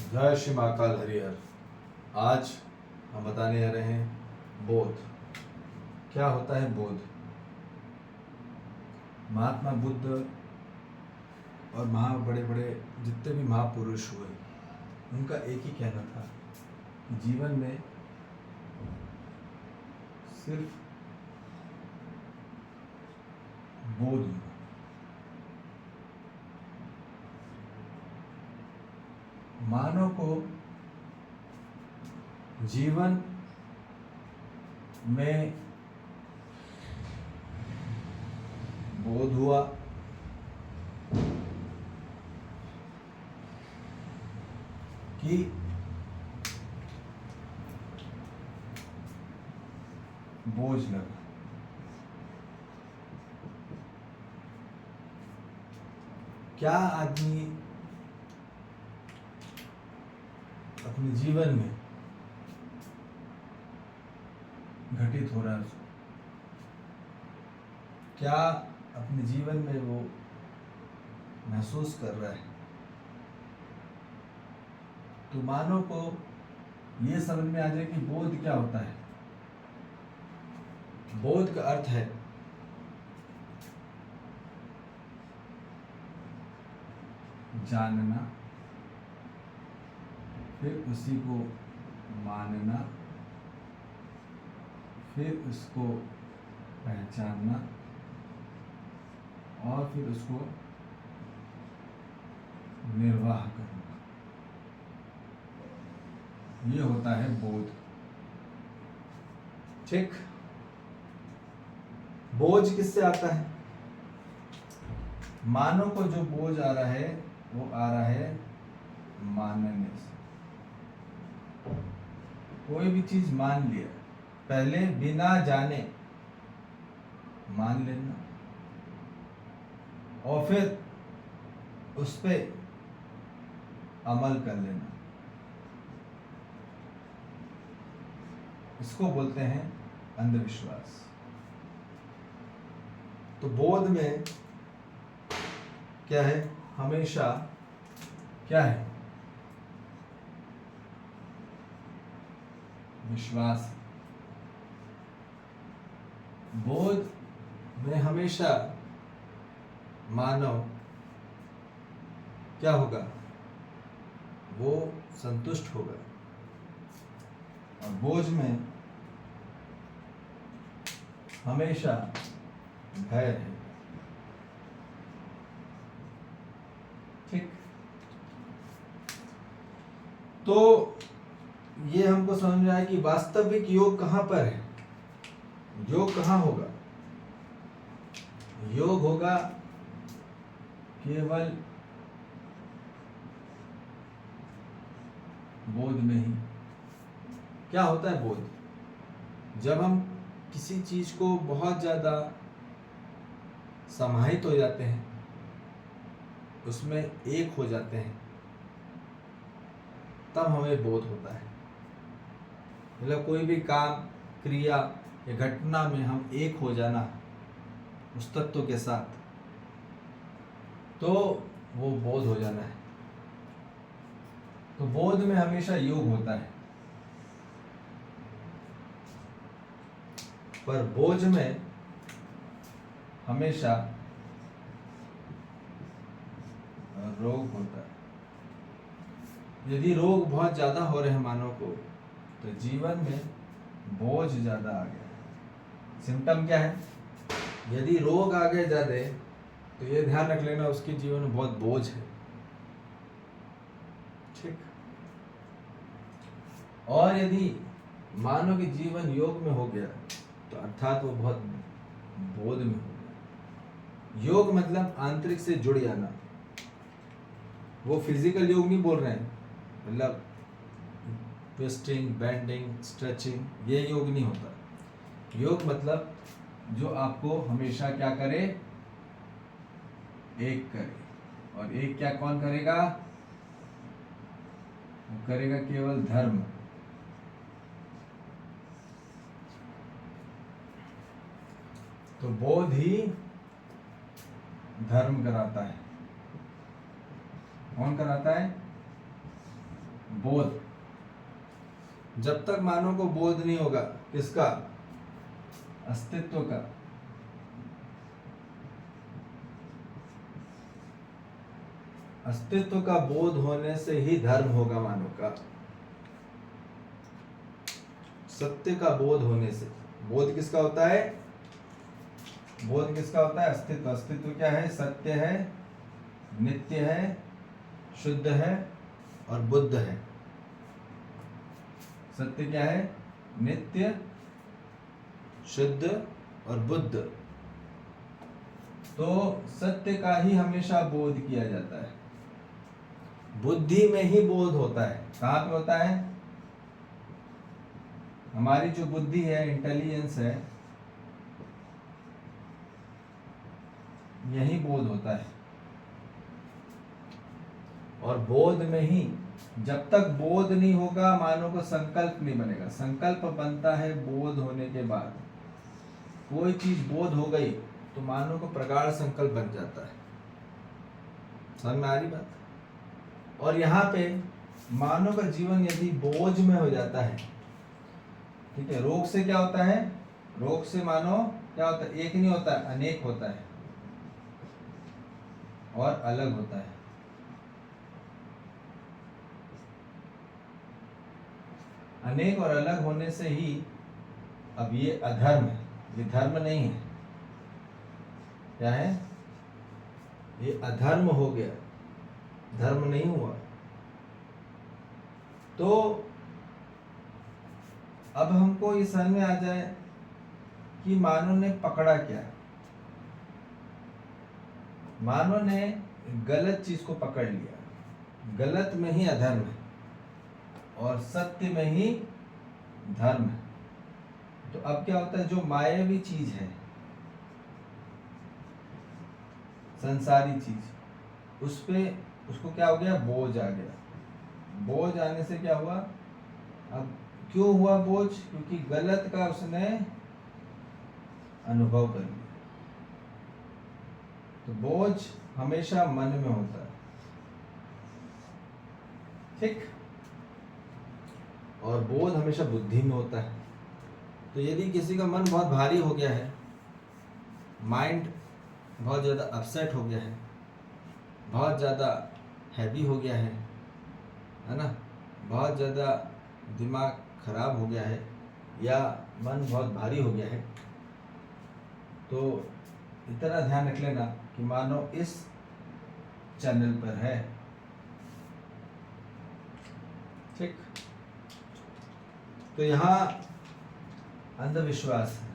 जय श्री महाकाल हरिहर। आज हम बताने जा रहे हैं बोध। क्या होता है बोध? महात्मा बुद्ध और बड़े बड़े जितने भी महापुरुष हुए, उनका एक ही कहना था कि जीवन में सिर्फ बोध होना। मानव को जीवन में बोध हुआ कि बोझ लगा। क्या आदमी अपने जीवन में घटित हो रहा है, क्या अपने जीवन में वो महसूस कर रहा है, तो मानव को ये समझ में आ जाए कि बोध क्या होता है। बोध का अर्थ है जानना, फिर उसी को मानना, फिर उसको पहचानना और फिर उसको निर्वाह करना। ये होता है बोध। ठीक। बोझ किससे आता है? मानव को जो बोझ आ रहा है वो आ रहा है मानने से। कोई भी चीज मान लिया, पहले बिना जाने मान लेना और फिर उस पे अमल कर लेना, इसको बोलते हैं अंधविश्वास। तो बोध में क्या है? हमेशा क्या है? विश्वास। बोध में हमेशा मानव क्या होगा? वो संतुष्ट होगा। और बोझ में हमेशा भय है। ठीक। तो ये हमको समझ में आया कि वास्तविक योग कहाँ पर है। योग कहाँ होगा? योग होगा केवल बोध में ही। क्या होता है बोध? जब हम किसी चीज को बहुत ज्यादा समाहित हो जाते हैं, उसमें एक हो जाते हैं, तब हमें बोध होता है। मतलब कोई भी काम, क्रिया या घटना में हम एक हो जाना उस तत्व के साथ, तो वो बोध हो जाना है। तो बोध में हमेशा योग होता है, पर बोझ में हमेशा रोग होता है। यदि रोग बहुत ज्यादा हो रहे हैं मानव को, तो जीवन में बोझ ज्यादा आ गया। सिम्टम क्या है? यदि रोग आ गए ज्यादा, तो ये ध्यान रख लेना उसके जीवन में बहुत बोझ है। ठीक। और यदि मानव के जीवन योग में हो गया, तो अर्थात वो बहुत बोध में हो गया। योग मतलब आंतरिक से जुड़ जाना। वो फिजिकल योग नहीं बोल रहे हैं, मतलब ट्विस्टिंग, बेंडिंग, स्ट्रेचिंग, ये योग नहीं होता। योग मतलब जो आपको हमेशा क्या करे? एक करे। और एक क्या कौन करेगा? वो करेगा केवल धर्म। तो बोध ही धर्म कराता है। कौन कराता है? बोध। जब तक मानव को बोध नहीं होगा, किसका? अस्तित्व का, अस्तित्व का बोध होने से ही धर्म होगा मानव का। सत्य का बोध होने से। बोध किसका होता है? बोध किसका होता है? अस्तित्व। अस्तित्व क्या है? सत्य है, नित्य है, शुद्ध है और बुद्ध है। सत्य क्या है? नित्य, शुद्ध और बुद्ध। तो सत्य का ही हमेशा बोध किया जाता है। बुद्धि में ही बोध होता है। कहाँ पे होता है? हमारी जो बुद्धि है, इंटेलिजेंस है, यही बोध होता है। और बोध में ही, जब तक बोध नहीं होगा मानव को संकल्प नहीं बनेगा। संकल्प बनता है बोध होने के बाद। कोई चीज बोध हो गई तो मानव को प्रगाढ़ संकल्प बन जाता है। समझ में आ रही बात? और यहाँ पे मानव का जीवन यदि बोझ में हो जाता है, ठीक है, रोग से क्या होता है? रोग से मानव क्या होता है? एक नहीं होता है, अनेक होता है और अलग होता है। अनेक और अलग होने से ही अब ये अधर्म है, ये धर्म नहीं है। क्या है? ये अधर्म हो गया, धर्म नहीं हुआ। तो अब हमको ये समझ में आ जाए कि मानव ने पकड़ा क्या। मानव ने गलत चीज को पकड़ लिया। गलत में ही अधर्म है और सत्य में ही धर्म है। तो अब क्या होता है? जो मायावी चीज है, संसारी चीज, उस पे उसको क्या हो गया? बोझ आ गया। बोझ आने से क्या हुआ? अब क्यों हुआ बोझ? क्योंकि गलत का उसने अनुभव कर लिया। तो बोझ हमेशा मन में होता है, ठीक, और बोध हमेशा बुद्धि में होता है। तो यदि किसी का मन बहुत भारी हो गया है, माइंड बहुत ज़्यादा अपसेट हो गया है, बहुत ज़्यादा हैवी हो गया है ना, बहुत ज़्यादा दिमाग खराब हो गया है या मन बहुत भारी हो गया है, तो इतना ध्यान रख लेना कि मानो इस चैनल पर है, ठीक। तो यहाँ अंधविश्वास है।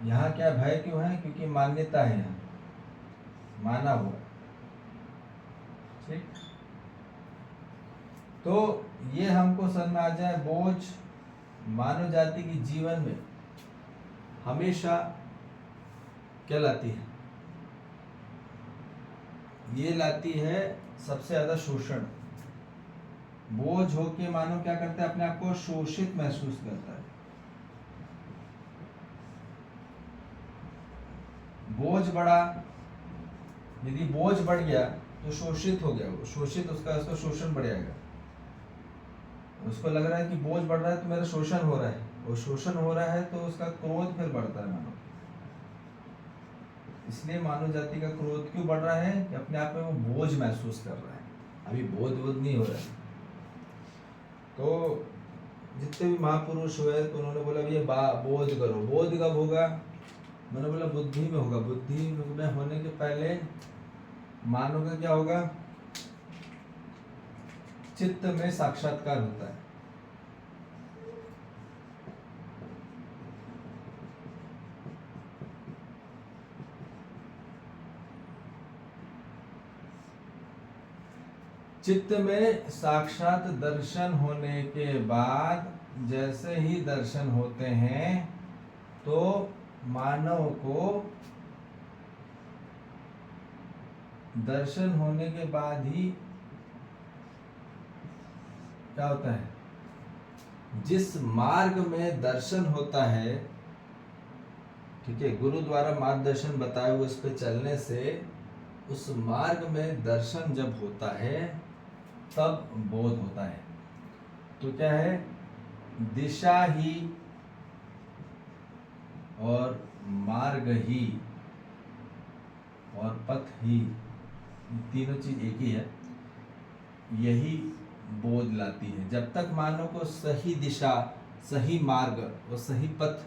यहाँ क्या भय क्यों है? क्योंकि मान्यता है, यहाँ माना हुआ, ठीक। तो ये हमको समझ में आ जाए, बोझ मानव जाति की जीवन में हमेशा क्या लाती है? ये लाती है सबसे ज्यादा शोषण। बोझ होके मानव क्या करता है? अपने आप को शोषित महसूस करता है। बोझ बढ़ा, यदि बोझ बढ़ गया तो शोषित हो गया वो, शोषित उसका शोषण बढ़ जाएगा। उसको लग रहा है कि बोझ बढ़ रहा है तो मेरा शोषण हो रहा है, और शोषण हो रहा है तो उसका क्रोध फिर बढ़ता है मानव। इसलिए मानव जाति का क्रोध क्यों बढ़ रहा है? कि अपने आप में वो बोझ महसूस कर रहा है, अभी बोध नहीं हो रहा है। तो जितने भी महापुरुष हुए तो उन्होंने बोला ये बोध करो। बोध कब होगा? मैंने बोला बुद्धि में होगा। बुद्धि में होने के पहले मानव का क्या होगा? चित्त में साक्षात्कार होता है। चित्त में साक्षात दर्शन होने के बाद जैसे ही दर्शन होते हैं तो मानव को दर्शन होने के बाद ही क्या होता है? जिस मार्ग में दर्शन होता है, ठीक है, गुरु द्वारा मार्गदर्शन बताए हुए उस पर चलने से उस मार्ग में दर्शन जब होता है तब बोध होता है। तो क्या है, दिशा ही और मार्ग ही और पथ ही, तीनों चीज एक ही है, यही बोध लाती है। जब तक मानव को सही दिशा, सही मार्ग और सही पथ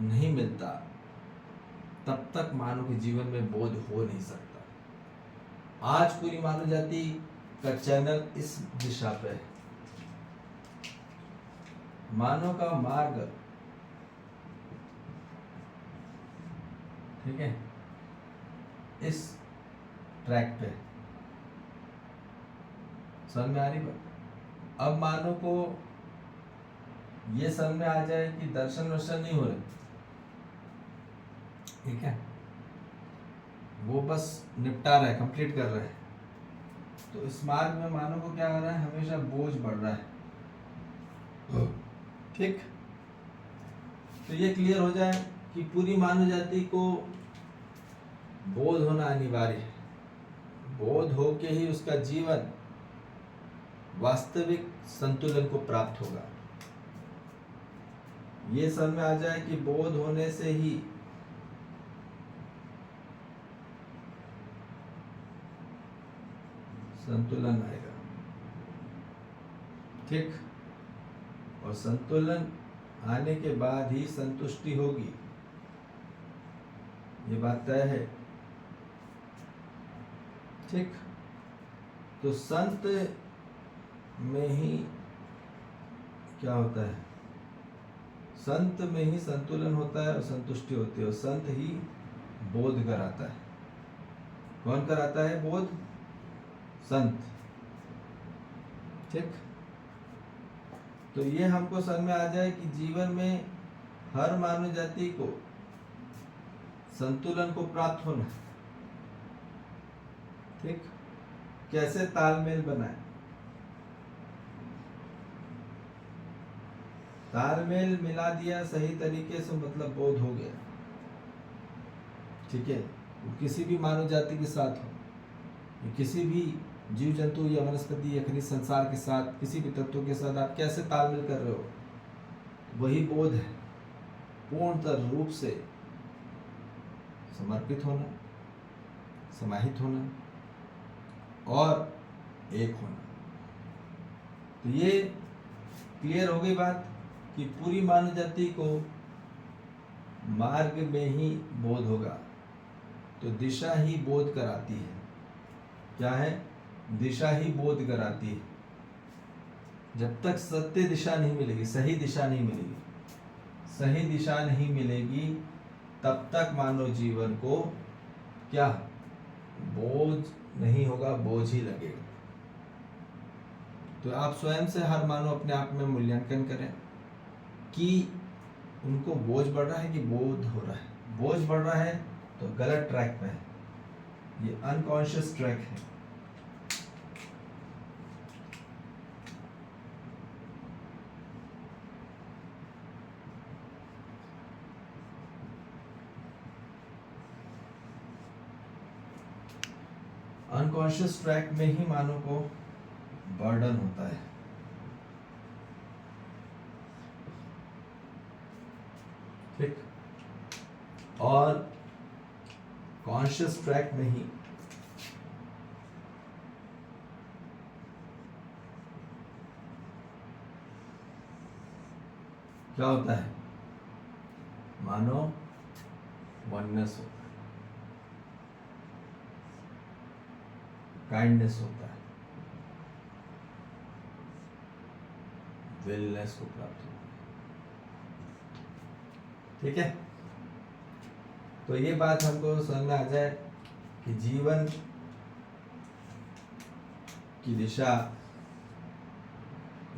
नहीं मिलता, तब तक मानव के जीवन में बोध हो नहीं सकता। आज पूरी मानव जाति का चैनल इस दिशा पे है। मानव का मार्ग, ठीक है, इस ट्रैक पे समझ में आ रही बात। अब मानव को ये समझ में आ जाए कि दर्शन वर्शन नहीं हो रहे, ठीक है, वो बस निपटा रहा है, कंप्लीट कर रहा है, तो इस मार्ग में मानव को क्या हो रहा है, हमेशा बोझ बढ़ रहा है। ठीक, तो ये क्लियर हो जाए कि पूरी मानव जाति को बोध होना अनिवार्य है। बोध हो के ही उसका जीवन वास्तविक संतुलन को प्राप्त होगा। ये समझ में आ जाए कि बोध होने से ही संतुलन आएगा। ठीक, और संतुलन आने के बाद ही संतुष्टि होगी, ये बात तय है। ठीक, तो संत में ही क्या होता है, संत में ही संतुलन होता है और संतुष्टि होती है, और संत ही बोध कराता है। कौन कराता है बोध? संत। ठीक, तो ये हमको समझ में आ जाए कि जीवन में हर मानव जाति को संतुलन को प्राप्त होना है। ठीक, कैसे तालमेल बनाए? तालमेल मिला दिया सही तरीके से, मतलब बोध हो गया। ठीक है, वो किसी भी मानव जाति के साथ हो, किसी भी जीव जंतु या वनस्पति या खनिज संसार के साथ, किसी भी तत्व के साथ आप कैसे तालमेल कर रहे हो, वही बोध है। पूर्णतः रूप से समर्पित होना, समाहित होना और एक होना। तो ये क्लियर हो गई बात कि पूरी मानव जाति को मार्ग में ही बोध होगा। तो दिशा ही बोध कराती है। क्या है? दिशा ही बोध कराती है। जब तक सत्य दिशा नहीं मिलेगी, सही दिशा नहीं मिलेगी, सही दिशा नहीं मिलेगी, तब तक मानव जीवन को क्या बोझ नहीं होगा, बोझ ही लगेगा। तो आप स्वयं से हर मानव अपने आप में मूल्यांकन करें कि उनको बोझ बढ़ रहा है कि बोध हो रहा है। बोझ बढ़ रहा है तो गलत ट्रैक पे है, ये अनकॉन्शियस ट्रैक है। अनकॉन्शियस ट्रैक में ही मानव को बर्डन होता है। ठीक, और कॉन्शियस ट्रैक में ही क्या होता है, मानो वननेस होता है, काइंडनेस होता है, वेलनेस को प्राप्त होता है। ठीक है, तो ये बात हमको समझ में आ जाए कि जीवन की दिशा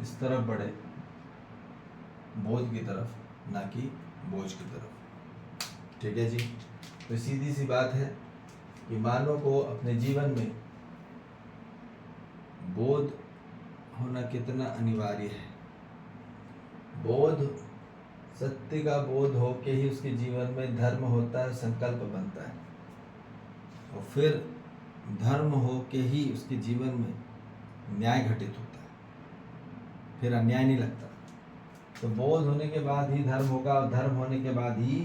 इस तरफ बढ़े, बोध की तरफ, ना कि बोझ की तरफ। ठीक है जी, तो सीधी सी बात है कि मानव को अपने जीवन में बोध होना कितना अनिवार्य है। बोध, सत्य का बोध हो के ही उसके जीवन में धर्म होता है, संकल्प बनता है, और फिर धर्म हो के ही उसके जीवन में न्याय घटित होता है, फिर अन्याय नहीं लगता। तो बोध होने के बाद ही धर्म होगा, और धर्म होने के बाद ही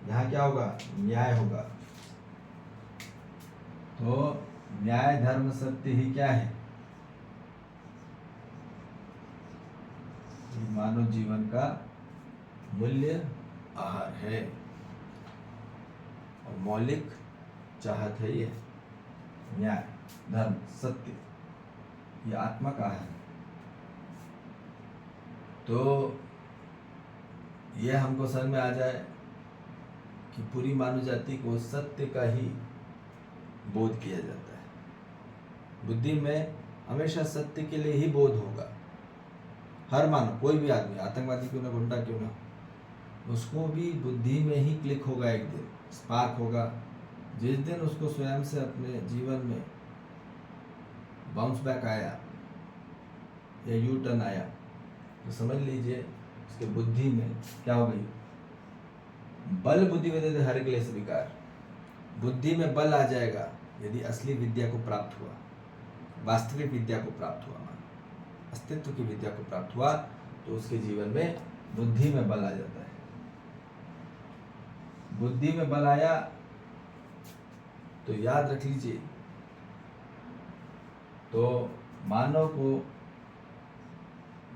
यहाँ क्या होगा, न्याय होगा। तो न्याय धर्म सत्य ही क्या है, ये मानव जीवन का मूल्य आहार है और मौलिक चाहत है। ये न्याय धर्म सत्य, ये आत्मा का है। तो ये हमको समझ में आ जाए कि पूरी मानव जाति को सत्य का ही बोध किया जाता है। बुद्धि में हमेशा सत्य के लिए ही बोध होगा। हर मानव, कोई भी आदमी, आतंकवादी क्यों ना, गुंडा क्यों ना, उसको भी बुद्धि में ही क्लिक होगा, एक दिन स्पार्क होगा। जिस दिन उसको स्वयं से अपने जीवन में बाउंस बैक आया या यू टर्न आया, तो समझ लीजिए उसके बुद्धि में क्या हो गई, बल बुद्धि विद्यते हर क्लेश विकार। बुद्धि में बल आ जाएगा यदि असली विद्या को प्राप्त हुआ, वास्तविक विद्या को प्राप्त हुआ, अस्तित्व की विद्या को प्राप्त हुआ, तो उसके जीवन में बुद्धि में बल आ जाता है। बुद्धि में बल आया तो याद रख लीजिए, तो मानव को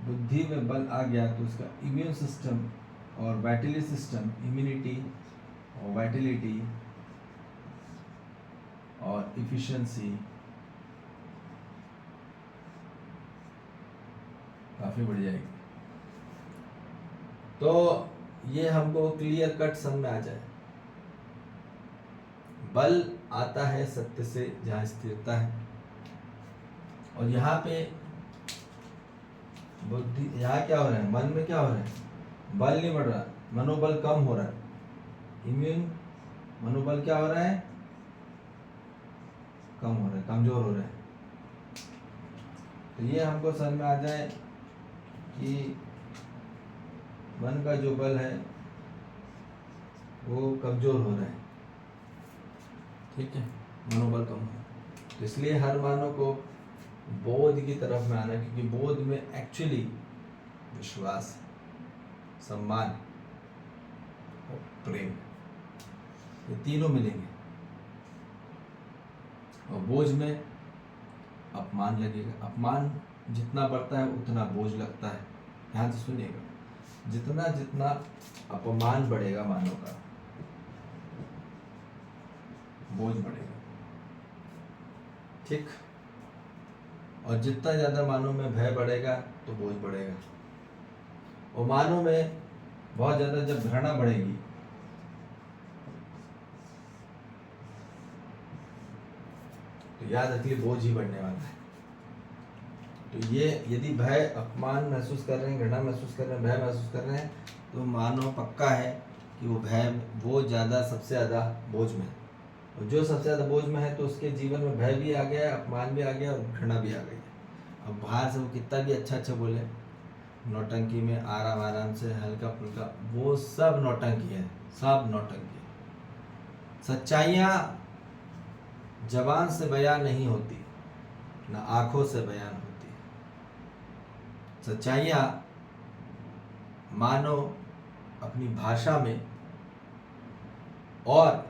बुद्धि में बल आ गया तो उसका इम्यून सिस्टम और वाइटली सिस्टम, इम्यूनिटी और वाइटलिटी और इफिशिएंसी काफी बढ़ जाएगी। तो ये हमको क्लियर कट समझ में आ जाए। बल आता है सत्य से, जहाँ स्थिरता है। और यहाँ पे बुद्धि, यहाँ क्या हो रहा है, मन में क्या हो रहा है, बल नहीं बढ़ रहा, मनोबल कम हो रहा है। इम्यून मनोबल क्या हो रहा है, कम हो रहा है, कमजोर हो रहा है। तो ये हमको समझ में आ जाए कि मन का जो बल है वो कमजोर हो रहा है, ठीक है, मनोबल कम हो। तो इसलिए हर मानव को बोध की तरफ में आना, क्योंकि बोध में एक्चुअली विश्वास, सम्मान और प्रेम, ये तीनों मिलेंगे। और बोझ में अपमान लगेगा। अपमान जितना बढ़ता है उतना बोझ लगता है। ध्यान से सुनिएगा, जितना जितना अपमान बढ़ेगा मानव का, बोझ बढ़ेगा, ठीक। और जितना ज्यादा मानव में भय बढ़ेगा तो बोझ बढ़ेगा। और मानव में बहुत ज्यादा जब घृणा बढ़ेगी तो याद रखिए बोझ ही बढ़ने वाला है। तो ये यदि भय, अपमान महसूस कर रहे हैं, घृणा महसूस कर रहे हैं, भय महसूस कर रहे हैं, तो मानो पक्का है कि वो भय, वो ज़्यादा, सबसे ज़्यादा बोझ में है। और जो सबसे ज़्यादा बोझ में है तो उसके जीवन में भय भी आ गया, अपमान भी आ गया और घृणा भी आ गई। अब बाहर से वो कितना भी अच्छा अच्छा बोले, नौटंकी में आराम आराम से हल्का फुल्का, वो सब नौटंकी है, सब नौटंकी। सच्चाइयाँ जबान से बयान नहीं होती, ना आंखों से बयान होती है। सच्चाइयाँ मानो अपनी भाषा में और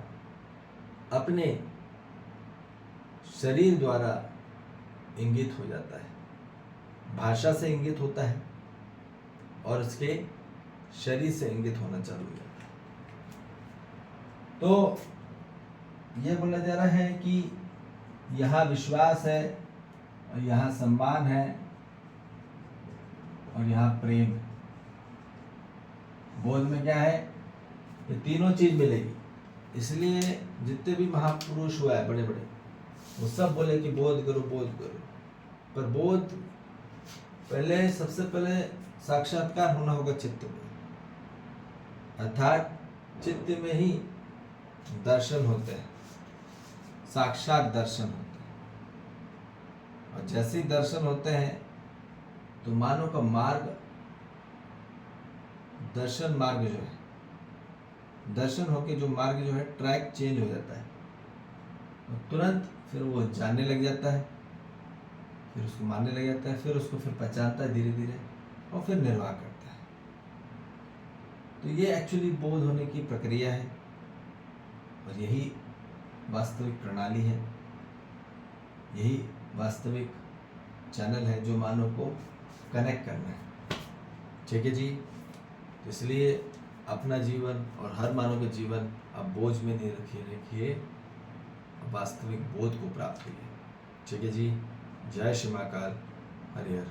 अपने शरीर द्वारा इंगित हो जाता है। भाषा से इंगित होता है और उसके शरीर से इंगित होना चालू हो जाता है। तो यह बोला जा रहा है कि यहाँ विश्वास है और यहाँ सम्मान है और यहाँ प्रेम। बोध में क्या है, ये तीनों चीज मिलेगी। इसलिए जितने भी महापुरुष हुआ है बड़े बड़े, वो सब बोले कि बोध करो, बोध करो। पर बोध पहले, सबसे पहले साक्षात्कार होना होगा चित्त में, अर्थात चित्त में ही दर्शन होते हैं, साक्षात दर्शन होते हैं। और जैसे ही दर्शन होते हैं तो मानव का मार्ग, दर्शन मार्ग जो है, दर्शन होके जो मार्ग जो है, ट्रैक चेंज हो जाता है और तुरंत फिर वो जानने लग जाता है। फिर उसको मानने लग जाता है, फिर उसको फिर पहचानता है धीरे धीरे और फिर निर्वाह करता है। तो ये एक्चुअली बोध होने की प्रक्रिया है और यही वास्तविक प्रणाली है, यही वास्तविक चैनल है जो मानव को कनेक्ट करना है। ठीक है जी। तो इसलिए अपना जीवन और हर मानव का जीवन अब बोझ में नहीं रखिए, वास्तविक बोध को प्राप्त करिए। ठीक है जी। जय श्री महाकाल। हरिहर।